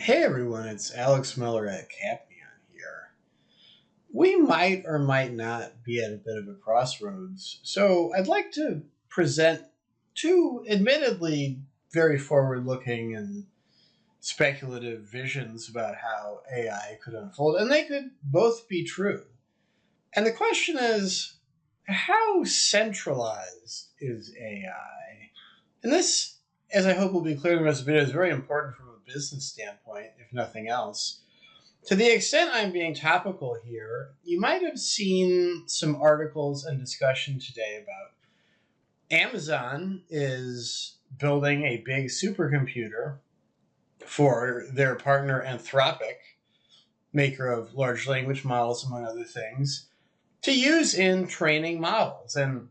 Hey everyone, it's Alex Miller at Capnion here. We might or might not be at a bit of a crossroads, so I'd like to present two admittedly very forward looking and speculative visions about how AI could unfold, and they could both be true. And the question is, how centralized is AI? And this, as I hope will be clear in the rest of the video, is very important from a business standpoint, if nothing else. To the extent I'm being topical here, you might have seen some articles and discussion today about Amazon is building a big supercomputer for their partner Anthropic, maker of large language models, among other things, to use in training models. And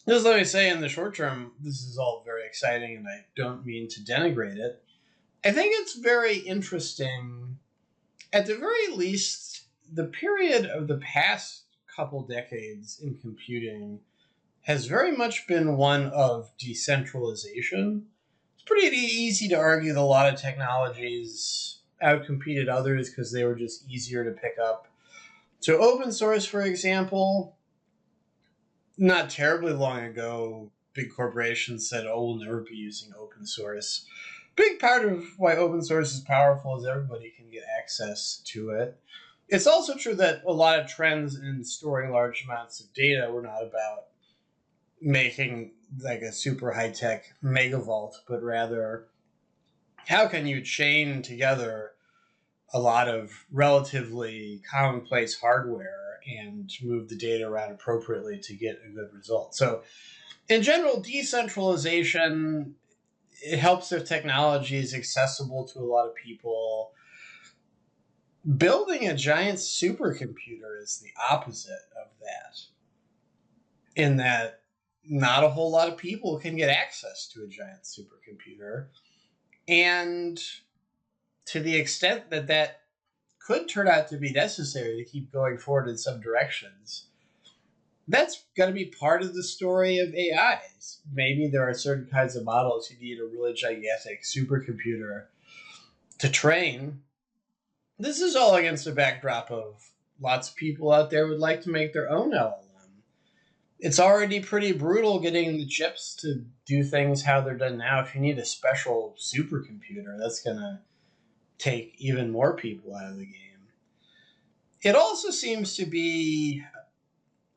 just let me say, in the short term, this is all very exciting, and I don't mean to denigrate it. I think it's very interesting. At the very least, the period of the past couple decades in computing has very much been one of decentralization. It's pretty easy to argue that a lot of technologies outcompeted others because they were just easier to pick up. So open source, for example, not terribly long ago, big corporations said, oh, we'll never be using open source. Big part of why open source is powerful is everybody can get access to it. It's also true that a lot of trends in storing large amounts of data were not about making like a super high-tech megavault, but rather how can you chain together a lot of relatively commonplace hardware and move the data around appropriately to get a good result. So in general, decentralization, it helps if technology is accessible to a lot of people. Building a giant supercomputer is the opposite of that, in that not a whole lot of people can get access to a giant supercomputer. And to the extent that that could turn out to be necessary to keep going forward in some directions, that's going to be part of the story of AIs. Maybe there are certain kinds of models you need a really gigantic supercomputer to train. This is all against the backdrop of lots of people out there would like to make their own LLM. It's already pretty brutal getting the chips to do things how they're done now. If you need a special supercomputer, that's going to take even more people out of the game. It also seems to be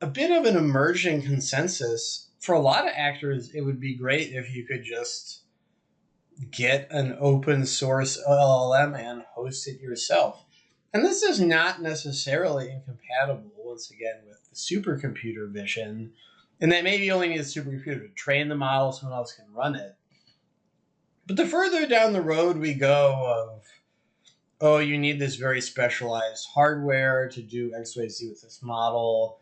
a bit of an emerging consensus. For a lot of actors, it would be great if you could just get an open source LLM and host it yourself. And this is not necessarily incompatible, once again, with the supercomputer vision, and that maybe you only need a supercomputer to train the model, someone else can run it. But the further down the road we go of, oh, you need this very specialized hardware to do X, Y, Z with this model,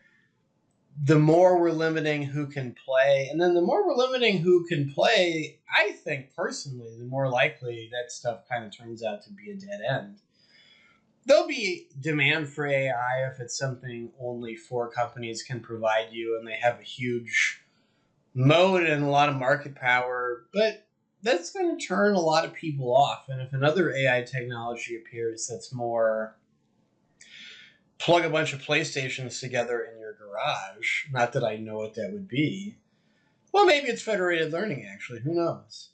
the more we're limiting who can play. And then the more we're limiting who can play, I think personally, the more likely that stuff kind of turns out to be a dead end. There'll be demand for AI if it's something only 4 companies can provide you and they have a huge moat and a lot of market power, but that's going to turn a lot of people off. And if another AI technology appears that's more plug a bunch of PlayStations together in your garage, not that I know what that would be, well, maybe it's federated learning, actually. Who knows?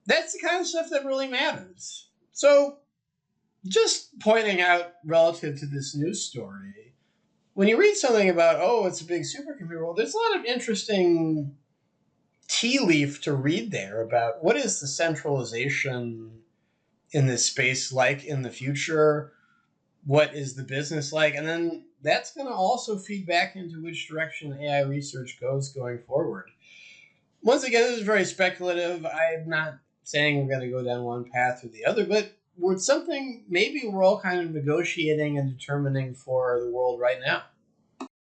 That's the kind of stuff that really matters. So just pointing out relative to this news story, when you read something about, oh, it's a big supercomputer, well, there's a lot of interesting tea leaf to read there about what is the centralization in this space like in the future, what is the business like, and then that's going to also feed back into which direction AI research goes going forward. Once again, this is very speculative. I'm not saying we're going to go down one path or the other, but it's something maybe we're all kind of negotiating and determining for the world right now.